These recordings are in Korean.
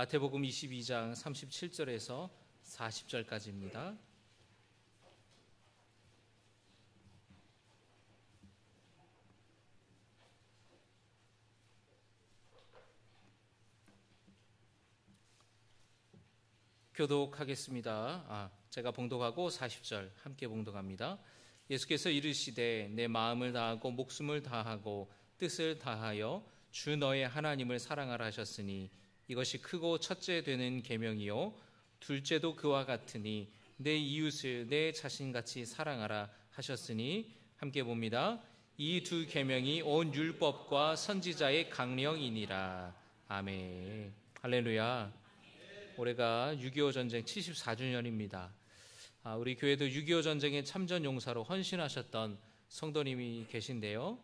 마태복음 22장 37절에서 40절까지입니다. 교독하겠습니다. 제가 봉독하고 40절 함께 봉독합니다. 예수께서 이르시되 내 마음을 다하고 목숨을 다하고 뜻을 다하여 주 너의 하나님을 사랑하라 하셨으니 이것이 크고 첫째 되는 계명이요 둘째도 그와 같으니 내 이웃을 내 자신같이 사랑하라 하셨으니 함께 봅니다. 이 두 계명이 온 율법과 선지자의 강령이니라. 아멘. 할렐루야. 올해가 6.25 전쟁 74주년입니다. 우리 교회도 6.25 전쟁의 참전 용사로 헌신하셨던 성도님이 계신데요.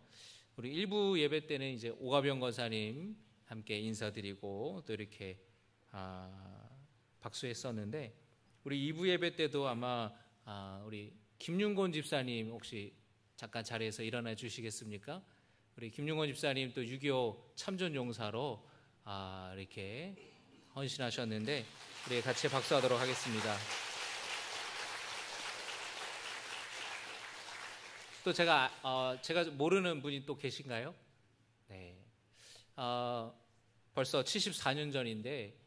우리 1부 예배 때는 이제 오가병 권사님 함께 인사드리고 또 이렇게 박수했었는데, 우리 2부 예배 때도 아마 우리 김윤곤 집사님 혹시 잠깐 자리에서 일어나 주시겠습니까? 우리 김윤곤 집사님 또 6.25 참전 용사로 이렇게 헌신하셨는데 우리 같이 박수하도록 하겠습니다. 또 제가 모르는 분이 또 계신가요? 네. 벌써 74년 전인데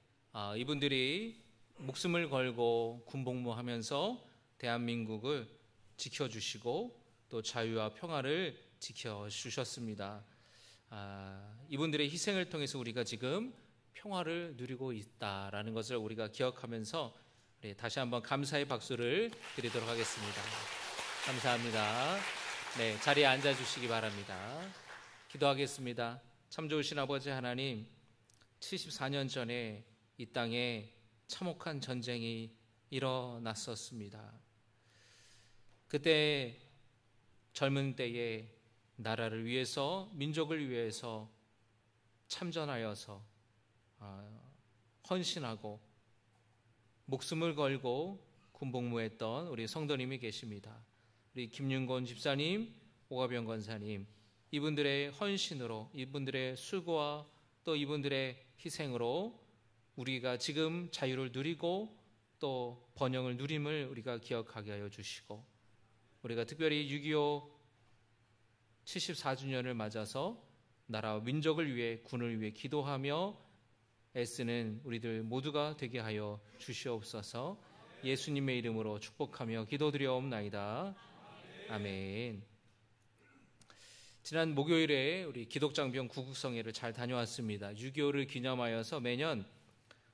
이분들이 목숨을 걸고 군복무하면서 대한민국을 지켜주시고 또 자유와 평화를 지켜주셨습니다. 이분들의 희생을 통해서 우리가 지금 평화를 누리고 있다라는 것을 우리가 기억하면서 다시 한번 감사의 박수를 드리도록 하겠습니다. 감사합니다. 네, 자리에 앉아주시기 바랍니다. 기도하겠습니다. 참 좋으신 아버지 하나님, 74년 전에 이 땅에 참혹한 전쟁이 일어났었습니다. 그때 젊은 때에 나라를 위해서, 민족을 위해서 참전하여서 헌신하고 목숨을 걸고 군복무했던 우리 성도님이 계십니다. 우리 김윤곤 집사님, 오가병 권사님, 이분들의 헌신으로, 이분들의 수고와 또 이분들의 희생으로 우리가 지금 자유를 누리고 또 번영을 누림을 우리가 기억하게 하여 주시고, 우리가 특별히 6.25 74주년을 맞아서 나라와 민족을 위해, 군을 위해 기도하며 애쓰는 우리들 모두가 되게 하여 주시옵소서. 예수님의 이름으로 축복하며 기도드려옵나이다. 아멘. 지난 목요일에 우리 기독장병 구국성회를 잘 다녀왔습니다. 6.25를 기념하여서 매년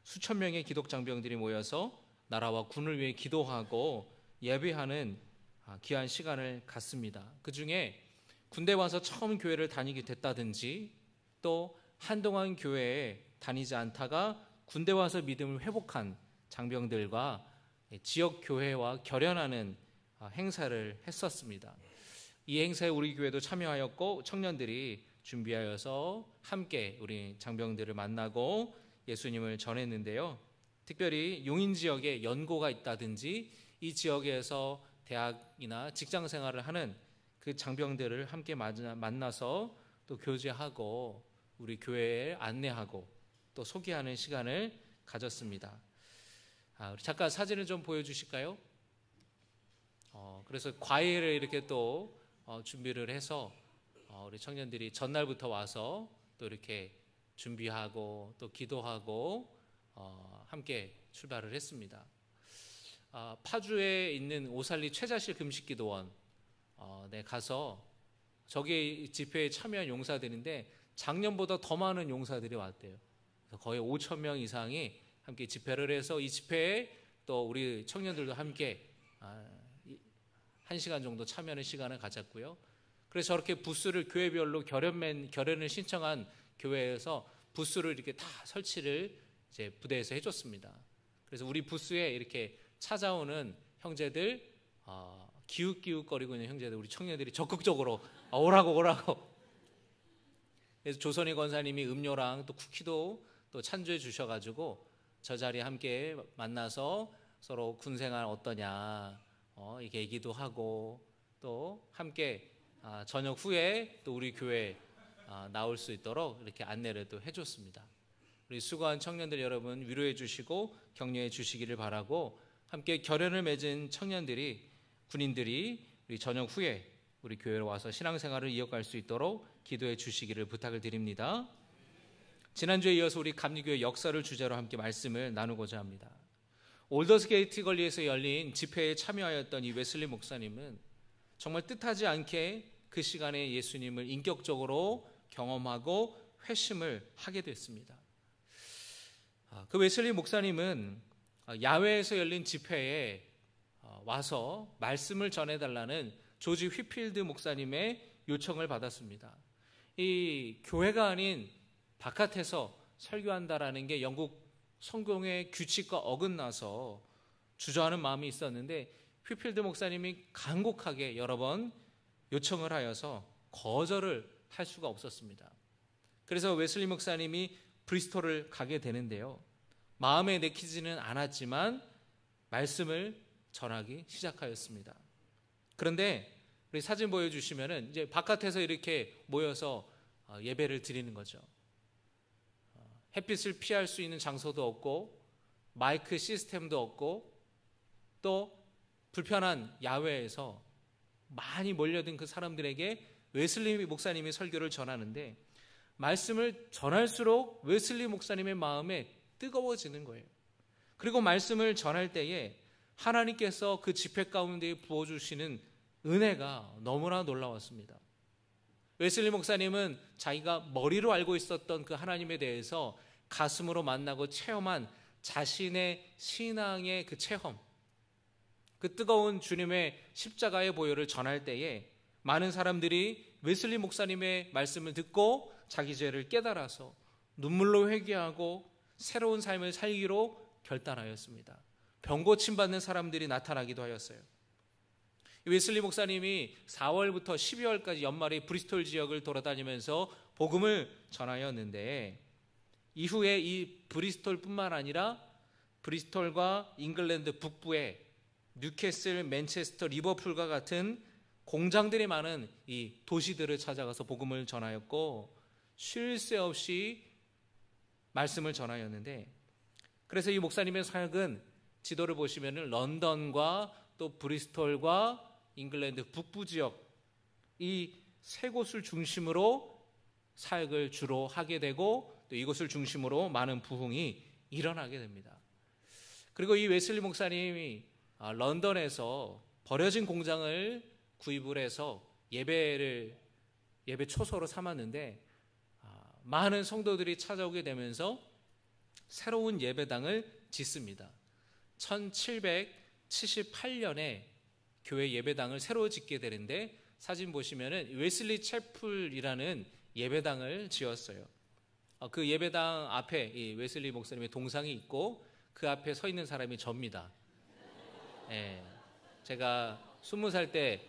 수천 명의 기독장병들이 모여서 나라와 군을 위해 기도하고 예배하는 귀한 시간을 갖습니다. 그 중에 군대 와서 처음 교회를 다니게 됐다든지 또 한동안 교회에 다니지 않다가 군대 와서 믿음을 회복한 장병들과 지역 교회와 결연하는 행사를 했었습니다. 이 행사에 우리 교회도 참여하였고 청년들이 준비하여서 함께 우리 장병들을 만나고 예수님을 전했는데요. 특별히 용인 지역에 연고가 있다든지 이 지역에서 대학이나 직장 생활을 하는 그 장병들을 함께 만나서 또 교제하고 우리 교회에 안내하고 또 소개하는 시간을 가졌습니다. 우리 잠깐 사진을 좀 보여주실까요? 그래서 과외를 이렇게 또 준비를 해서 우리 청년들이 전날부터 와서 또 이렇게 준비하고 또 기도하고 함께 출발을 했습니다. 파주에 있는 오살리 최자실 금식기도원 가서 저기 집회에 참여한 용사들인데 작년보다 더 많은 용사들이 왔대요. 그래서 거의 5천 명 이상이 함께 집회를 해서 이 집회에 또 우리 청년들도 함께 1시간 정도 참여하는 시간을 가졌고요. 그래서 저렇게 부스를 교회별로 결연을 신청한 교회에서 부스를 이렇게 다 설치를 이제 부대에서 해줬습니다. 그래서 우리 부스에 이렇게 찾아오는 형제들, 기웃기웃거리고 있는 형제들, 우리 청년들이 적극적으로 오라고. 그래서 조선희 권사님이 음료랑 또 쿠키도 또 찬조해 주셔가지고 저 자리에 함께 만나서 서로 군생활 어떠냐 이렇게 얘기도 하고 또 함께 저녁 후에 또 우리 교회 나올 수 있도록 이렇게 안내를 또 해줬습니다. 우리 수고한 청년들 여러분 위로해 주시고 격려해 주시기를 바라고, 함께 결연을 맺은 청년들이, 군인들이 우리 저녁 후에 우리 교회로 와서 신앙생활을 이어갈 수 있도록 기도해 주시기를 부탁을 드립니다. 지난주에 이어서 우리 감리교회 역사를 주제로 함께 말씀을 나누고자 합니다. 올더스게이트 거리에서 열린 집회에 참여하였던 이 웨슬리 목사님은 정말 뜻하지 않게 그 시간에 예수님을 인격적으로 경험하고 회심을 하게 됐습니다. 그 웨슬리 목사님은 야외에서 열린 집회에 와서 말씀을 전해달라는 조지 휘필드 목사님의 요청을 받았습니다. 이 교회가 아닌 바깥에서 설교한다라는 게 영국 성경의 규칙과 어긋나서 주저하는 마음이 있었는데, 휘필드 목사님이 간곡하게 여러 번 요청을 하여서 거절을 할 수가 없었습니다. 그래서 웨슬리 목사님이 브리스톨을 가게 되는데요, 마음에 내키지는 않았지만 말씀을 전하기 시작하였습니다. 그런데 우리 사진 보여주시면은 이제 바깥에서 이렇게 모여서 예배를 드리는 거죠. 햇빛을 피할 수 있는 장소도 없고 마이크 시스템도 없고 또 불편한 야외에서 많이 몰려든 그 사람들에게 웨슬리 목사님이 설교를 전하는데, 말씀을 전할수록 웨슬리 목사님의 마음에 뜨거워지는 거예요. 그리고 말씀을 전할 때에 하나님께서 그 집회 가운데 부어주시는 은혜가 너무나 놀라웠습니다. 웨슬리 목사님은 자기가 머리로 알고 있었던 그 하나님에 대해서 가슴으로 만나고 체험한 자신의 신앙의 그 체험, 그 뜨거운 주님의 십자가의 보혈을 전할 때에 많은 사람들이 웨슬리 목사님의 말씀을 듣고 자기 죄를 깨달아서 눈물로 회개하고 새로운 삶을 살기로 결단하였습니다. 병 고침받는 사람들이 나타나기도 하였어요. 웨슬리 목사님이 4월부터 12월까지 연말에 브리스톨 지역을 돌아다니면서 복음을 전하였는데, 이후에 이 브리스톨뿐만 아니라 브리스톨과 잉글랜드 북부에 뉴캐슬, 맨체스터, 리버풀과 같은 공장들이 많은 이 도시들을 찾아가서 복음을 전하였고, 쉴 새 없이 말씀을 전하였는데, 그래서 이 목사님의 사역은 지도를 보시면 런던과 또 브리스톨과 잉글랜드 북부 지역, 이 세 곳을 중심으로 사역을 주로 하게 되고, 또 이곳을 중심으로 많은 부흥이 일어나게 됩니다. 그리고 이 웨슬리 목사님이 런던에서 버려진 공장을 구입을 해서 예배 초소로 삼았는데, 많은 성도들이 찾아오게 되면서 새로운 예배당을 짓습니다. 1778년에 교회 예배당을 새로 짓게 되는데, 사진 보시면은 웨슬리 채플이라는 예배당을 지었어요. 그 예배당 앞에 이 웨슬리 목사님의 동상이 있고 그 앞에 서 있는 사람이 접니다. 제가 20살 때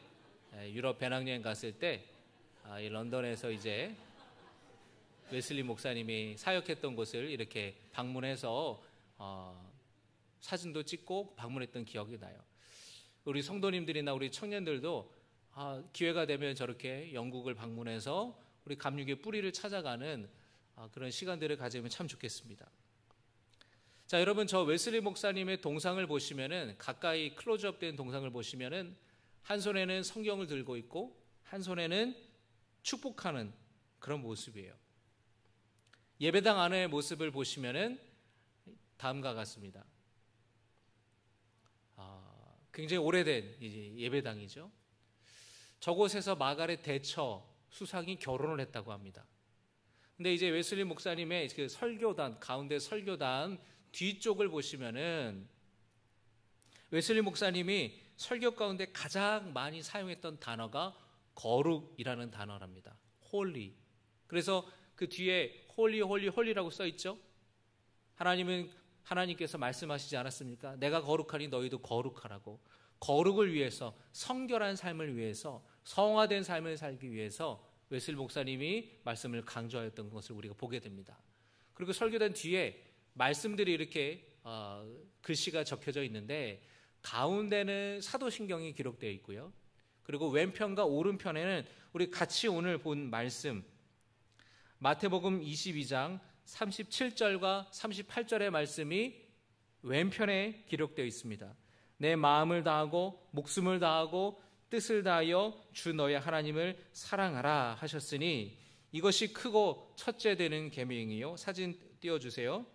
유럽 배낭여행 갔을 때 이 런던에서 이제 웨슬리 목사님이 사역했던 곳을 이렇게 방문해서 사진도 찍고 방문했던 기억이 나요. 우리 성도님들이나 우리 청년들도 기회가 되면 저렇게 영국을 방문해서 우리 감리교의 뿌리를 찾아가는 그런 시간들을 가지면 참 좋겠습니다. 자, 여러분, 저 웨슬리 목사님의 동상을 보시면은, 가까이 클로즈업된 동상을 보시면은 한 손에는 성경을 들고 있고 한 손에는 축복하는 그런 모습이에요. 예배당 안의 모습을 보시면은 다음과 같습니다. 굉장히 오래된 예배당이죠. 저곳에서 마가렛 대처 수상이 결혼을 했다고 합니다. 근데 이제 웨슬리 목사님의 그 설교단, 가운데 설교단 뒤쪽을 보시면은 웨슬리 목사님이 설교 가운데 가장 많이 사용했던 단어가 거룩이라는 단어랍니다. 홀리. 그래서 그 뒤에 홀리라고 써 있죠. 하나님께서 말씀하시지 않았습니까? 내가 거룩하니 너희도 거룩하라고. 거룩을 위해서, 성결한 삶을 위해서, 성화된 삶을 살기 위해서 웨슬리 목사님이 말씀을 강조하였던 것을 우리가 보게 됩니다. 그리고 설교단 뒤에 말씀들이 이렇게 글씨가 적혀져 있는데, 가운데는 사도신경이 기록되어 있고요. 그리고 왼편과 오른편에는 우리 같이 오늘 본 말씀, 마태복음 22장 37절과 38절의 말씀이 왼편에 기록되어 있습니다. 내 마음을 다하고 목숨을 다하고 뜻을 다하여 주 너의 하나님을 사랑하라 하셨으니 이것이 크고 첫째 되는 계명이요. 사진 띄워주세요.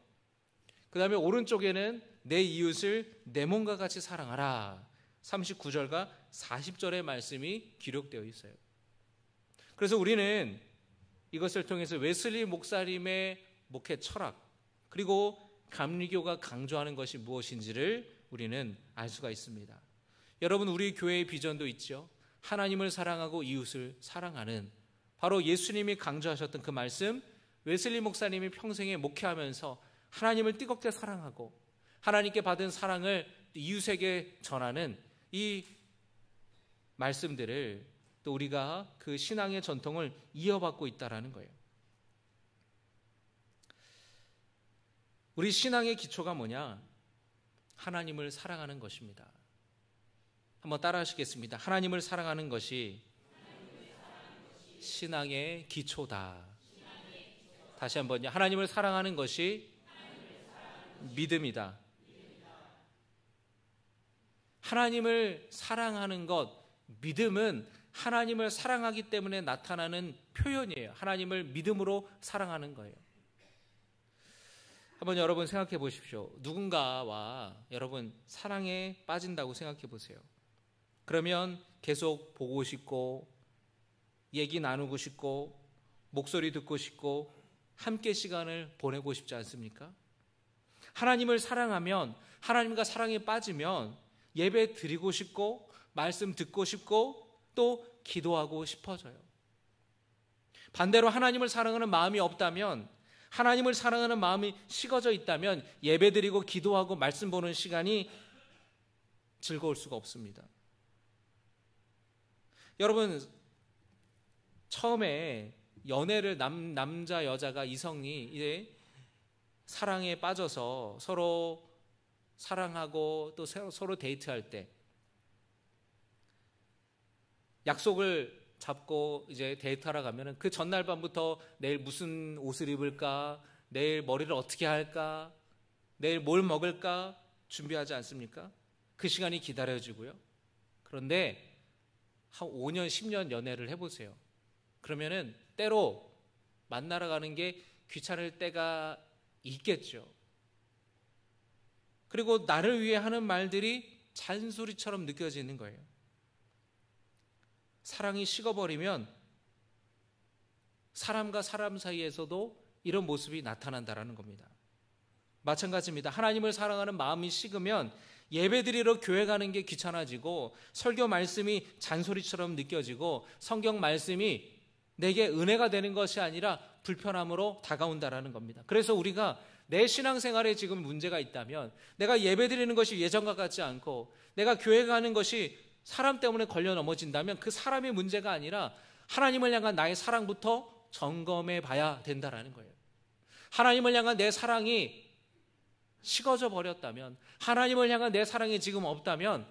그 다음에 오른쪽에는 내 이웃을 내 몸과 같이 사랑하라. 39절과 40절의 말씀이 기록되어 있어요. 그래서 우리는 이것을 통해서 웨슬리 목사님의 목회 철학, 그리고 감리교가 강조하는 것이 무엇인지를 우리는 알 수가 있습니다. 여러분, 우리 교회의 비전도 있죠. 하나님을 사랑하고 이웃을 사랑하는, 바로 예수님이 강조하셨던 그 말씀, 웨슬리 목사님이 평생에 목회하면서 하나님을 뜨겁게 사랑하고 하나님께 받은 사랑을 이웃에게 전하는 이 말씀들을 또 우리가 그 신앙의 전통을 이어받고 있다는 거예요. 우리 신앙의 기초가 뭐냐? 하나님을 사랑하는 것입니다. 한번 따라 하시겠습니다. 하나님을 사랑하는 것이 신앙의 기초다. 다시 한번요. 하나님을 사랑하는 것이 믿음이다. 하나님을 사랑하는 것, 믿음은 하나님을 사랑하기 때문에 나타나는 표현이에요. 하나님을 믿음으로 사랑하는 거예요. 한번 여러분 생각해 보십시오. 누군가와 여러분 사랑에 빠진다고 생각해 보세요. 그러면 계속 보고 싶고 얘기 나누고 싶고 목소리 듣고 싶고 함께 시간을 보내고 싶지 않습니까? 하나님을 사랑하면, 하나님과 사랑에 빠지면 예배 드리고 싶고 말씀 듣고 싶고 또 기도하고 싶어져요. 반대로 하나님을 사랑하는 마음이 없다면, 하나님을 사랑하는 마음이 식어져 있다면 예배 드리고 기도하고 말씀 보는 시간이 즐거울 수가 없습니다. 여러분, 처음에 연애를 남자 여자가 이성이 이제 사랑에 빠져서 서로 사랑하고 또 서로 데이트할 때 약속을 잡고 이제 데이트하러 가면은 그 전날 밤부터 내일 무슨 옷을 입을까, 내일 머리를 어떻게 할까, 내일 뭘 먹을까 준비하지 않습니까? 그 시간이 기다려지고요. 그런데 한 5년, 10년 연애를 해보세요. 그러면은 때로 만나러 가는 게 귀찮을 때가 있겠죠. 그리고 나를 위해 하는 말들이 잔소리처럼 느껴지는 거예요. 사랑이 식어버리면 사람과 사람 사이에서도 이런 모습이 나타난다는 겁니다. 마찬가지입니다. 하나님을 사랑하는 마음이 식으면 예배드리러 교회 가는 게 귀찮아지고 설교 말씀이 잔소리처럼 느껴지고 성경 말씀이 내게 은혜가 되는 것이 아니라 불편함으로 다가온다는 겁니다. 그래서 우리가 내 신앙생활에 지금 문제가 있다면, 내가 예배드리는 것이 예전과 같지 않고 내가 교회 가는 것이 사람 때문에 걸려 넘어진다면 그 사람의 문제가 아니라 하나님을 향한 나의 사랑부터 점검해 봐야 된다는 거예요. 하나님을 향한 내 사랑이 식어져 버렸다면, 하나님을 향한 내 사랑이 지금 없다면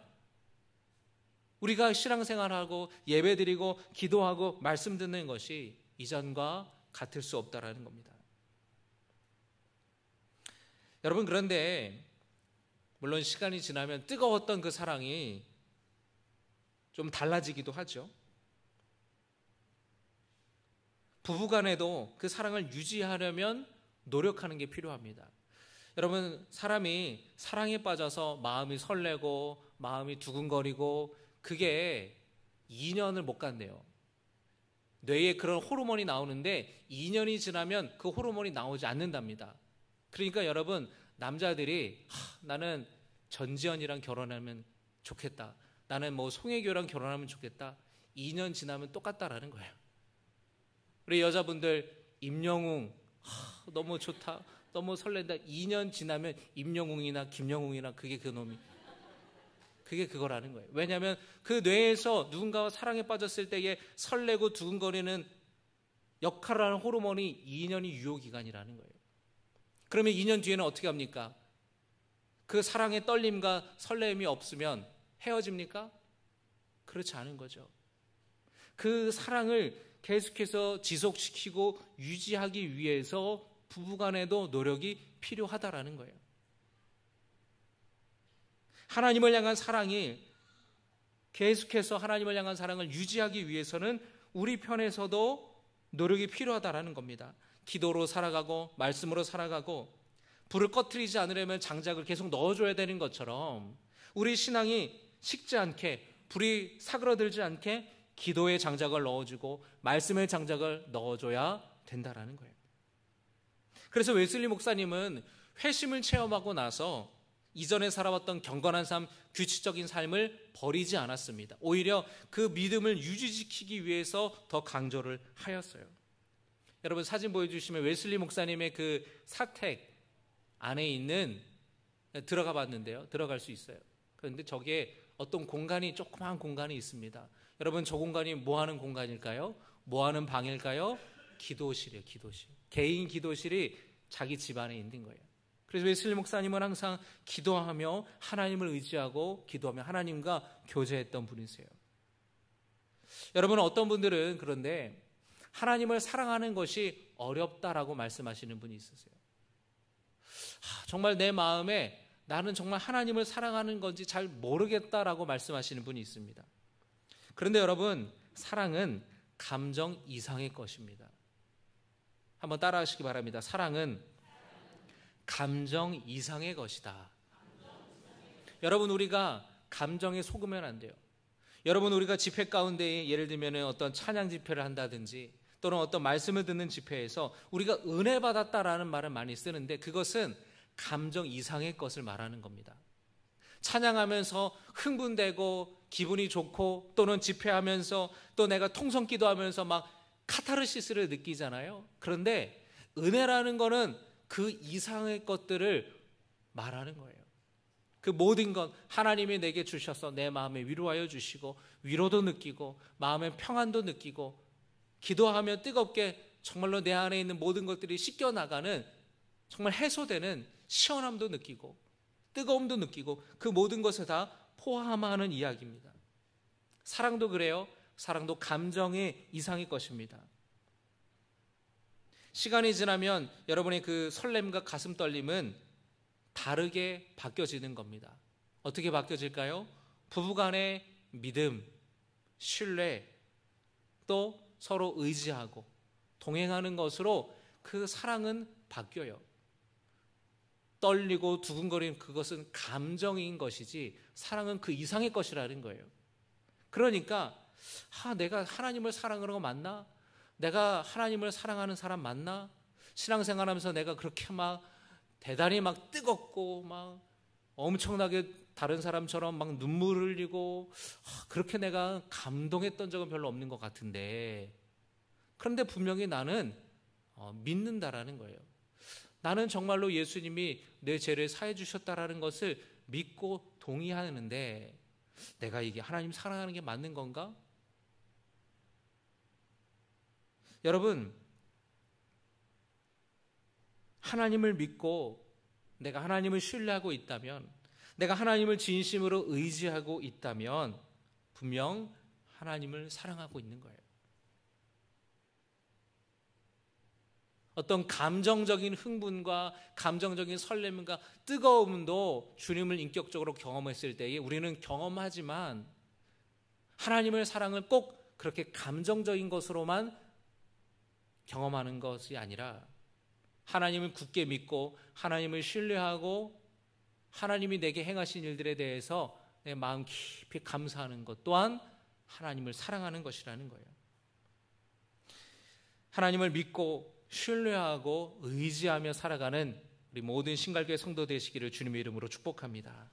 우리가 신앙생활하고 예배드리고 기도하고 말씀 듣는 것이 이전과 같을 수 없다는 겁니다. 여러분, 그런데 물론 시간이 지나면 뜨거웠던 그 사랑이 좀 달라지기도 하죠. 부부간에도 그 사랑을 유지하려면 노력하는 게 필요합니다. 여러분, 사람이 사랑에 빠져서 마음이 설레고 마음이 두근거리고 그게 2년을 못 간대요. 뇌에 그런 호르몬이 나오는데 2년이 지나면 그 호르몬이 나오지 않는답니다. 그러니까 여러분, 남자들이 나는 전지현이랑 결혼하면 좋겠다, 나는 뭐 송혜교랑 결혼하면 좋겠다, 2년 지나면 똑같다라는 거예요. 우리 여자분들 임영웅 너무 좋다, 너무 설렌다, 2년 지나면 임영웅이나 김영웅이나 그게 그놈이, 그게 그거라는 거예요. 왜냐하면 그 뇌에서 누군가와 사랑에 빠졌을 때에 설레고 두근거리는 역할을 하는 호르몬이 2년이 유효기간이라는 거예요. 그러면 2년 뒤에는 어떻게 합니까? 그 사랑의 떨림과 설렘이 없으면 헤어집니까? 그렇지 않은 거죠. 그 사랑을 계속해서 지속시키고 유지하기 위해서 부부간에도 노력이 필요하다라는 거예요. 하나님을 향한 사랑이 계속해서 하나님을 향한 사랑을 유지하기 위해서는 우리 편에서도 노력이 필요하다라는 겁니다. 기도로 살아가고 말씀으로 살아가고 불을 꺼트리지 않으려면 장작을 계속 넣어줘야 되는 것처럼 우리 신앙이 식지 않게, 불이 사그러들지 않게 기도의 장작을 넣어주고 말씀의 장작을 넣어줘야 된다라는 거예요. 그래서 웨슬리 목사님은 회심을 체험하고 나서 이전에 살아왔던 경건한 삶, 규칙적인 삶을 버리지 않았습니다. 오히려 그 믿음을 유지시키기 위해서 더 강조를 하였어요. 여러분 사진 보여주시면 웨슬리 목사님의 그 사택 안에 있는, 들어가 봤는데요. 들어갈 수 있어요. 그런데 저기에 어떤 공간이, 조그마한 공간이 있습니다. 여러분 저 공간이 뭐 하는 공간일까요? 뭐 하는 방일까요? 기도실이에요. 기도실. 개인 기도실이 자기 집 안에 있는 거예요. 그래서 웨슬리 목사님은 항상 기도하며 하나님을 의지하고 기도하며 하나님과 교제했던 분이세요. 여러분 어떤 분들은 그런데 하나님을 사랑하는 것이 어렵다라고 말씀하시는 분이 있으세요. 정말 내 마음에 나는 정말 하나님을 사랑하는 건지 잘 모르겠다라고 말씀하시는 분이 있습니다. 그런데 여러분 사랑은 감정 이상의 것입니다. 한번 따라하시기 바랍니다. 사랑은 감정 이상의 것이다. 여러분 우리가 감정에 속으면 안 돼요. 여러분 우리가 집회 가운데 예를 들면 어떤 찬양 집회를 한다든지 또는 어떤 말씀을 듣는 집회에서 우리가 은혜 받았다라는 말을 많이 쓰는데 그것은 감정 이상의 것을 말하는 겁니다. 찬양하면서 흥분되고 기분이 좋고 또는 집회하면서 또 내가 통성 기도하면서 막 카타르시스를 느끼잖아요. 그런데 은혜라는 거는 그 이상의 것들을 말하는 거예요. 그 모든 것 하나님이 내게 주셔서 내 마음에 위로하여 주시고 위로도 느끼고 마음의 평안도 느끼고 기도하며 뜨겁게 정말로 내 안에 있는 모든 것들이 씻겨나가는 정말 해소되는 시원함도 느끼고 뜨거움도 느끼고 그 모든 것을 다 포함하는 이야기입니다. 사랑도 그래요. 사랑도 감정의 이상의 것입니다. 시간이 지나면 여러분의 그 설렘과 가슴 떨림은 다르게 바뀌어지는 겁니다. 어떻게 바뀌어질까요? 부부간의 믿음, 신뢰, 또 서로 의지하고 동행하는 것으로 그 사랑은 바뀌어요. 떨리고 두근거리는 그것은 감정인 것이지 사랑은 그 이상의 것이라는 거예요. 그러니까 내가 하나님을 사랑하는 거 맞나? 내가 하나님을 사랑하는 사람 맞나? 신앙생활하면서 내가 그렇게 막 대단히 막 뜨겁고 막 엄청나게 다른 사람처럼 막 눈물을 흘리고 그렇게 내가 감동했던 적은 별로 없는 것 같은데 그런데 분명히 나는 믿는다라는 거예요. 나는 정말로 예수님이 내 죄를 사해 주셨다라는 것을 믿고 동의하는데 내가 이게 하나님 사랑하는 게 맞는 건가? 여러분 하나님을 믿고 내가 하나님을 신뢰하고 있다면 내가 하나님을 진심으로 의지하고 있다면 분명 하나님을 사랑하고 있는 거예요. 어떤 감정적인 흥분과 감정적인 설렘과 뜨거움도 주님을 인격적으로 경험했을 때에 우리는 경험하지만 하나님의 사랑을 꼭 그렇게 감정적인 것으로만 경험하는 것이 아니라 하나님을 굳게 믿고 하나님을 신뢰하고 하나님이 내게 행하신 일들에 대해서 내 마음 깊이 감사하는 것 또한 하나님을 사랑하는 것이라는 거예요. 하나님을 믿고 신뢰하고 의지하며 살아가는 우리 모든 신갈교회 성도 되시기를 주님의 이름으로 축복합니다.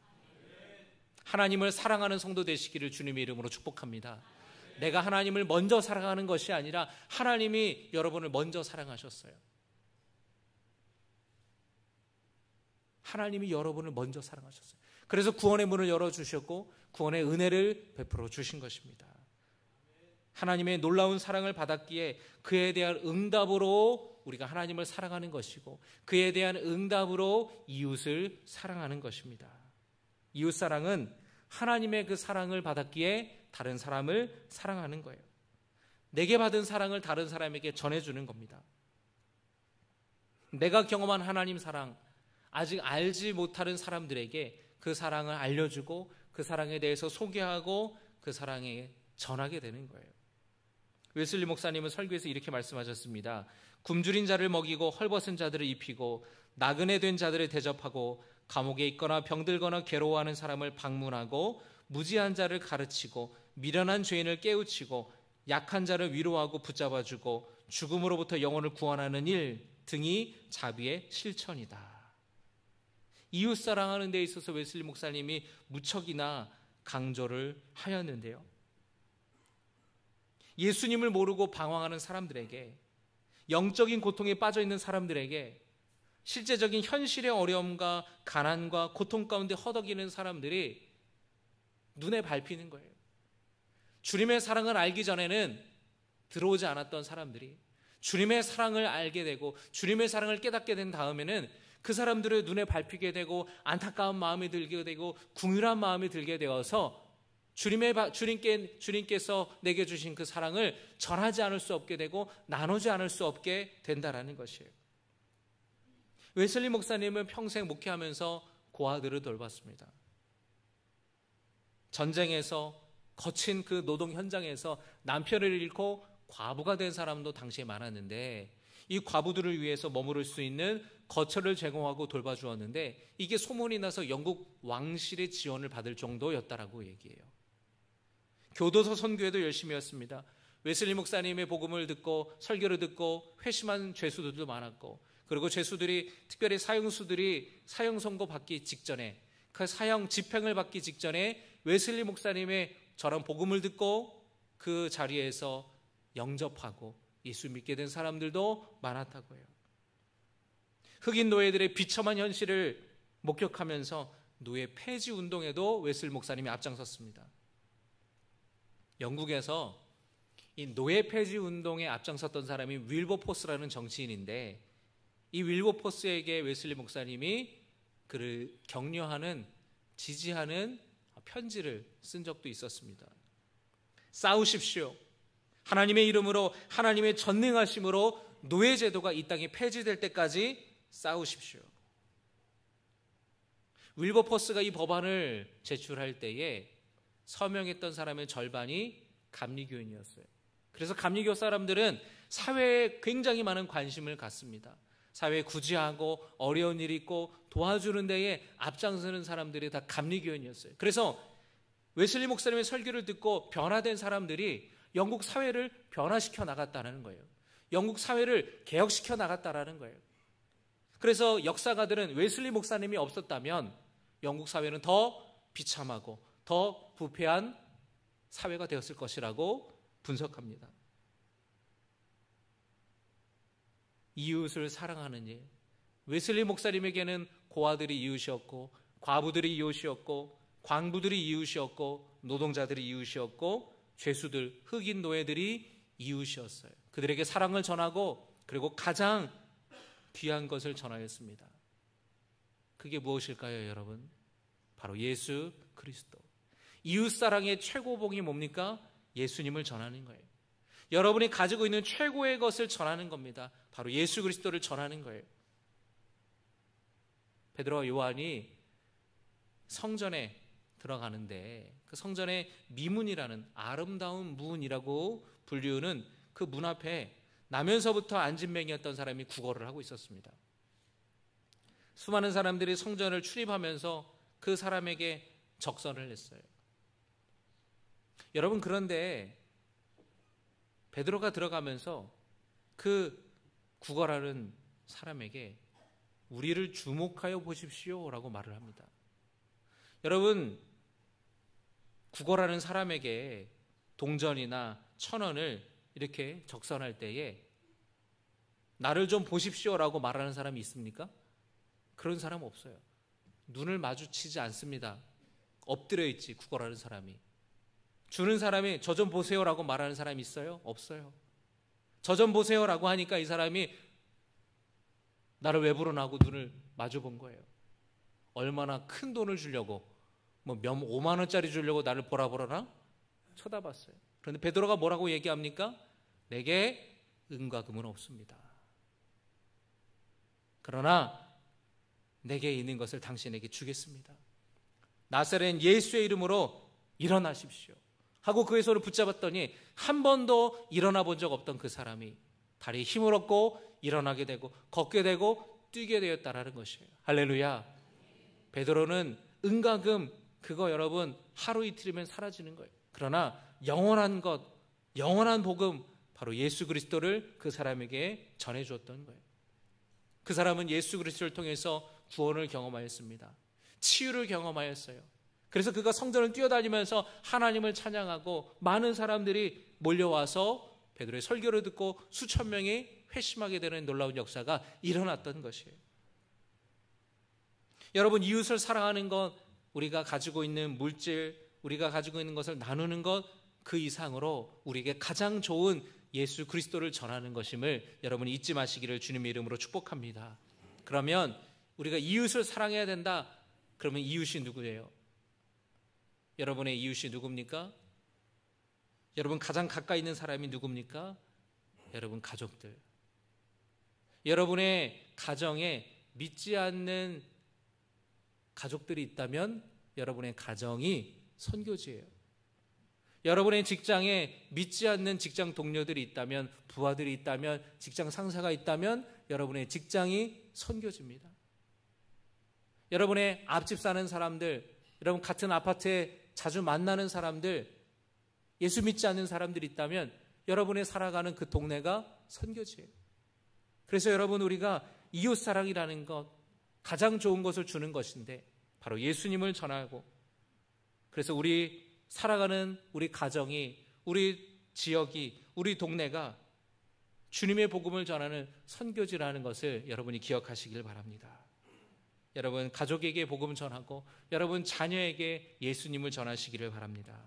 하나님을 사랑하는 성도 되시기를 주님의 이름으로 축복합니다. 내가 하나님을 먼저 사랑하는 것이 아니라 하나님이 여러분을 먼저 사랑하셨어요. 하나님이 여러분을 먼저 사랑하셨어요. 그래서 구원의 문을 열어주셨고 구원의 은혜를 베풀어 주신 것입니다. 하나님의 놀라운 사랑을 받았기에 그에 대한 응답으로 우리가 하나님을 사랑하는 것이고 그에 대한 응답으로 이웃을 사랑하는 것입니다. 이웃사랑은 하나님의 그 사랑을 받았기에 다른 사람을 사랑하는 거예요. 내게 받은 사랑을 다른 사람에게 전해주는 겁니다. 내가 경험한 하나님 사랑, 아직 알지 못하는 사람들에게 그 사랑을 알려주고 그 사랑에 대해서 소개하고 그 사랑에 전하게 되는 거예요. 웨슬리 목사님은 설교에서 이렇게 말씀하셨습니다. 굶주린 자를 먹이고 헐벗은 자들을 입히고 나그네 된 자들을 대접하고 감옥에 있거나 병들거나 괴로워하는 사람을 방문하고 무지한 자를 가르치고 미련한 죄인을 깨우치고 약한 자를 위로하고 붙잡아주고 죽음으로부터 영혼을 구원하는 일 등이 자비의 실천이다. 이웃 사랑하는 데 있어서 웨슬리 목사님이 무척이나 강조를 하였는데요. 예수님을 모르고 방황하는 사람들에게, 영적인 고통에 빠져 있는 사람들에게, 실제적인 현실의 어려움과 가난과 고통 가운데 허덕이는 사람들이 눈에 밟히는 거예요. 주님의 사랑을 알기 전에는 들어오지 않았던 사람들이 주님의 사랑을 알게 되고 주님의 사랑을 깨닫게 된 다음에는 그 사람들의 눈에 밟히게 되고 안타까운 마음이 들게 되고 궁휼한 마음이 들게 되어서 주님께서 내게 주신 그 사랑을 전하지 않을 수 없게 되고 나누지 않을 수 없게 된다라는 것이에요. 웨슬리 목사님은 평생 목회하면서 고아들을 돌봤습니다. 전쟁에서 거친 그 노동 현장에서 남편을 잃고 과부가 된 사람도 당시에 많았는데 이 과부들을 위해서 머무를 수 있는 거처를 제공하고 돌봐주었는데 이게 소문이 나서 영국 왕실의 지원을 받을 정도였다라고 얘기해요. 교도소 선교회도 열심히 했습니다. 웨슬리 목사님의 복음을 듣고 설교를 듣고 회심한 죄수들도 많았고, 그리고 죄수들이 특별히 사형수들이 사형 선고 받기 직전에, 그 사형 집행을 받기 직전에 웨슬리 목사님의 저런 복음을 듣고 그 자리에서 영접하고 예수 믿게 된 사람들도 많았다고 해요. 흑인 노예들의 비참한 현실을 목격하면서 노예 폐지 운동에도 웨슬리 목사님이 앞장섰습니다. 영국에서 이 노예 폐지 운동에 앞장섰던 사람이 윌버포스라는 정치인인데, 이 윌버포스에게 웨슬리 목사님이 그를 격려하는, 지지하는 편지를 쓴 적도 있었습니다. 싸우십시오. 하나님의 이름으로, 하나님의 전능하심으로 노예 제도가 이 땅에 폐지될 때까지 싸우십시오. 윌버포스가 이 법안을 제출할 때에 서명했던 사람의 절반이 감리교인이었어요. 그래서 감리교 사람들은 사회에 굉장히 많은 관심을 갖습니다. 사회에 구제하고 어려운 일이 있고 도와주는 데에 앞장서는 사람들이 다 감리교인이었어요. 그래서 웨슬리 목사님의 설교를 듣고 변화된 사람들이 영국 사회를 변화시켜 나갔다는 거예요. 영국 사회를 개혁시켜 나갔다는 거예요. 그래서 역사가들은 웨슬리 목사님이 없었다면 영국 사회는 더 비참하고 더 부패한 사회가 되었을 것이라고 분석합니다. 이웃을 사랑하는 일, 웨슬리 목사님에게는 고아들이 이웃이었고 과부들이 이웃이었고 광부들이 이웃이었고 노동자들이 이웃이었고 죄수들, 흑인 노예들이 이웃이었어요. 그들에게 사랑을 전하고 그리고 가장 귀한 것을 전하였습니다. 그게 무엇일까요, 여러분? 바로 예수 그리스도. 이웃사랑의 최고봉이 뭡니까? 예수님을 전하는 거예요. 여러분이 가지고 있는 최고의 것을 전하는 겁니다. 바로 예수 그리스도를 전하는 거예요. 베드로와 요한이 성전에 들어가는데 그 성전의 미문이라는 아름다운 문이라고 불리우는 그 문 앞에 나면서부터 안진뱅이였던 사람이 구걸을 하고 있었습니다. 수많은 사람들이 성전을 출입하면서 그 사람에게 적선을 했어요. 여러분, 그런데 베드로가 들어가면서 그 구걸하는 사람에게 우리를 주목하여 보십시오 라고 말을 합니다. 여러분, 구걸하는 사람에게 동전이나 1,000원을 이렇게 적선할 때에 나를 좀 보십시오 라고 말하는 사람이 있습니까? 그런 사람 없어요. 눈을 마주치지 않습니다. 엎드려 있지, 구걸하는 사람이. 주는 사람이 저 좀 보세요 라고 말하는 사람이 있어요? 없어요. 저 좀 보세요 라고 하니까 이 사람이 나를 외부로 나고 눈을 마주 본 거예요. 얼마나 큰 돈을 주려고, 5만 원짜리 주려고 나를 보라보라나 쳐다봤어요. 그런데 베드로가 뭐라고 얘기합니까? 내게 은과 금은 없습니다. 그러나 내게 있는 것을 당신에게 주겠습니다. 나사렛 예수의 이름으로 일어나십시오 하고 그의 손을 붙잡았더니 한 번도 일어나 본 적 없던 그 사람이 다리에 힘을 얻고 일어나게 되고 걷게 되고 뛰게 되었다라는 것이에요. 할렐루야. 베드로는 은가금 그거 여러분 하루 이틀이면 사라지는 거예요. 그러나 영원한 것, 영원한 복음, 바로 예수 그리스도를 그 사람에게 전해주었던 거예요. 그 사람은 예수 그리스도를 통해서 구원을 경험하였습니다. 치유를 경험하였어요. 그래서 그가 성전을 뛰어다니면서 하나님을 찬양하고 많은 사람들이 몰려와서 베드로의 설교를 듣고 수천 명이 회심하게 되는 놀라운 역사가 일어났던 것이에요. 여러분, 이웃을 사랑하는 것, 우리가 가지고 있는 물질, 우리가 가지고 있는 것을 나누는 것, 그 이상으로 우리에게 가장 좋은 예수 그리스도를 전하는 것임을 여러분이 잊지 마시기를 주님의 이름으로 축복합니다. 그러면 우리가 이웃을 사랑해야 된다. 그러면 이웃이 누구예요? 여러분의 이웃이 누굽니까? 여러분 가장 가까이 있는 사람이 누굽니까? 여러분 가족들. 여러분의 가정에 믿지 않는 가족들이 있다면 여러분의 가정이 선교지예요. 여러분의 직장에 믿지 않는 직장 동료들이 있다면, 부하들이 있다면, 직장 상사가 있다면 여러분의 직장이 선교지입니다. 여러분의 앞집 사는 사람들, 여러분 같은 아파트에 자주 만나는 사람들, 예수 믿지 않는 사람들이 있다면 여러분의 살아가는 그 동네가 선교지예요. 그래서 여러분, 우리가 이웃사랑이라는 것, 가장 좋은 것을 주는 것인데 바로 예수님을 전하고, 그래서 우리 살아가는 우리 가정이, 우리 지역이, 우리 동네가 주님의 복음을 전하는 선교지라는 것을 여러분이 기억하시길 바랍니다. 여러분 가족에게 복음을 전하고 여러분 자녀에게 예수님을 전하시기를 바랍니다.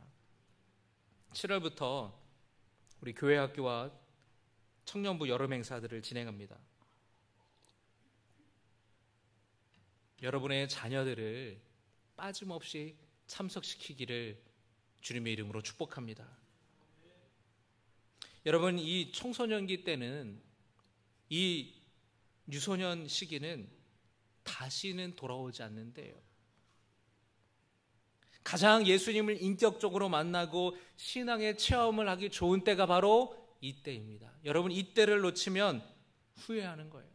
7월부터 우리 교회 학교와 청년부 여름 행사들을 진행합니다. 여러분의 자녀들을 빠짐없이 참석시키기를 주님의 이름으로 축복합니다. 여러분, 이 청소년기 때는, 이 유소년 시기는 다시는 돌아오지 않는데요. 가장 예수님을 인격적으로 만나고 신앙의 체험을 하기 좋은 때가 바로 이때입니다. 여러분, 이때를 놓치면 후회하는 거예요.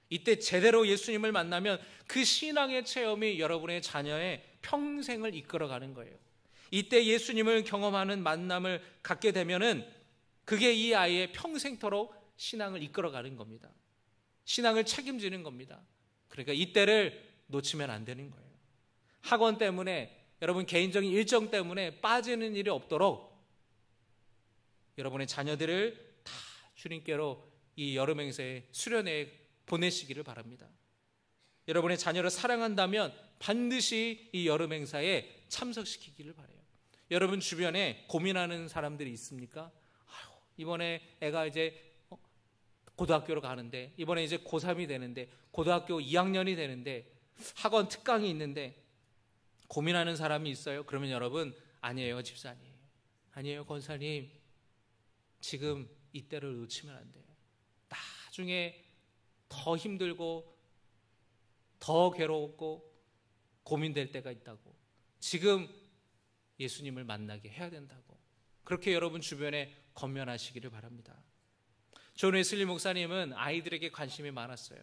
이때 제대로 예수님을 만나면 그 신앙의 체험이 여러분의 자녀의 평생을 이끌어가는 거예요. 이때 예수님을 경험하는 만남을 갖게 되면은 그게 이 아이의 평생토록 신앙을 이끌어가는 겁니다. 신앙을 책임지는 겁니다. 그러니까 이때를 놓치면 안 되는 거예요. 학원 때문에, 여러분 개인적인 일정 때문에 빠지는 일이 없도록 여러분의 자녀들을 다 주님께로 이 여름 행사에 수련회에 보내시기를 바랍니다. 여러분의 자녀를 사랑한다면 반드시 이 여름 행사에 참석시키기를 바라요. 여러분 주변에 고민하는 사람들이 있습니까? 이번에 애가 이제 고등학교로 가는데, 이번에 이제 고3이 되는데, 고등학교 2학년이 되는데, 학원 특강이 있는데 고민하는 사람이 있어요? 그러면 여러분, 아니에요 집사님, 아니에요 권사님, 지금 이때를 놓치면 안 돼요. 나중에 더 힘들고 더 괴로웠고 고민될 때가 있다고. 지금 예수님을 만나게 해야 된다고. 그렇게 여러분 주변에 권면하시기를 바랍니다. 존 웨슬리 목사님은 아이들에게 관심이 많았어요.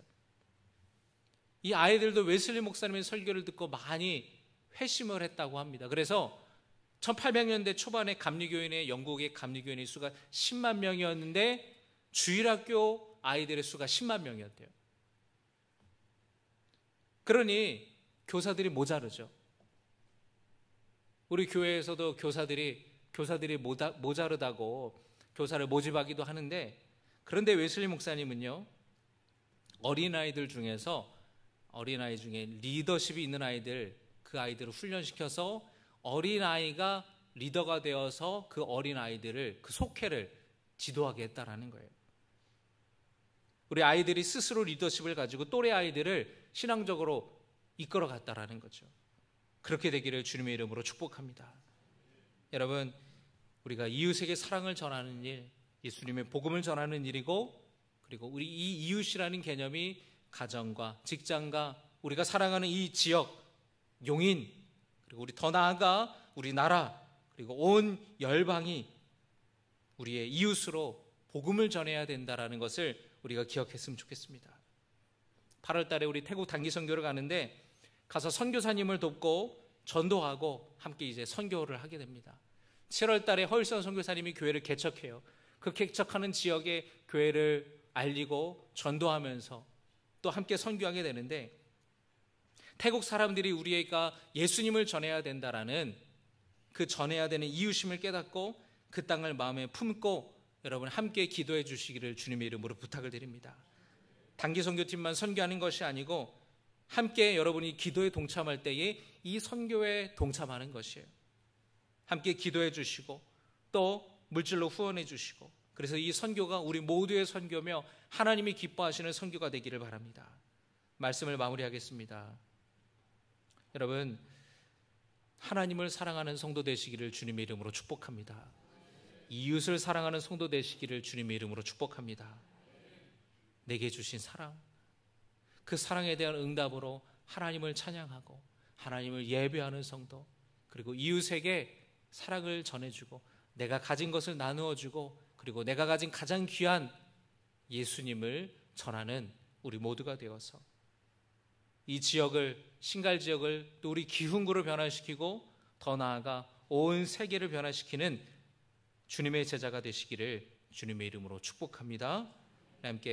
이 아이들도 웨슬리 목사님의 설교를 듣고 많이 회심을 했다고 합니다. 그래서 1800년대 초반에 감리교인의, 영국의 감리교인의 수가 10만 명이었는데 주일학교 아이들의 수가 10만 명이었대요. 그러니 교사들이 모자르죠. 우리 교회에서도 교사들이 모자르다고 교사를 모집하기도 하는데, 그런데 웨슬리 목사님은요, 어린아이들 중에서, 어린아이 중에 리더십이 있는 아이들, 그 아이들을 훈련시켜서 어린아이가 리더가 되어서 그 어린아이들을, 그 속회를 지도하게 했다라는 거예요. 우리 아이들이 스스로 리더십을 가지고 또래 아이들을 신앙적으로 이끌어 갔다라는 거죠. 그렇게 되기를 주님의 이름으로 축복합니다. 여러분, 우리가 이웃에게 사랑을 전하는 일, 예수님의 복음을 전하는 일이고, 그리고 우리 이 이웃이라는 개념이 가정과 직장과 우리가 사랑하는 이 지역, 용인, 그리고 우리 더 나아가 우리나라, 그리고 온 열방이 우리의 이웃으로 복음을 전해야 된다라는 것을 우리가 기억했으면 좋겠습니다. 8월 달에 우리 태국 단기 선교를 가는데 가서 선교사님을 돕고 전도하고 함께 이제 선교를 하게 됩니다. 7월 달에 허일선 선교사님이 교회를 개척해요. 그 개척하는 지역의 교회를 알리고 전도하면서 또 함께 선교하게 되는데, 태국 사람들이 우리가 예수님을 전해야 된다라는 그 전해야 되는 이유심을 깨닫고 그 땅을 마음에 품고 여러분 함께 기도해 주시기를 주님의 이름으로 부탁을 드립니다. 단기 선교팀만 선교하는 것이 아니고 함께 여러분이 기도에 동참할 때에 이 선교에 동참하는 것이에요. 함께 기도해 주시고 또 물질로 후원해 주시고, 그래서 이 선교가 우리 모두의 선교며 하나님이 기뻐하시는 선교가 되기를 바랍니다. 말씀을 마무리하겠습니다. 여러분, 하나님을 사랑하는 성도 되시기를 주님의 이름으로 축복합니다. 이웃을 사랑하는 성도 되시기를 주님의 이름으로 축복합니다. 내게 주신 사랑, 그 사랑에 대한 응답으로 하나님을 찬양하고 하나님을 예배하는 성도, 그리고 이웃에게 사랑을 전해주고 내가 가진 것을 나누어주고 그리고 내가 가진 가장 귀한 예수님을 전하는 우리 모두가 되어서 이 지역을, 신갈 지역을 또 우리 기흥구를 변화시키고 더 나아가 온 세계를 변화시키는 주님의 제자가 되시기를 주님의 이름으로 축복합니다. 함께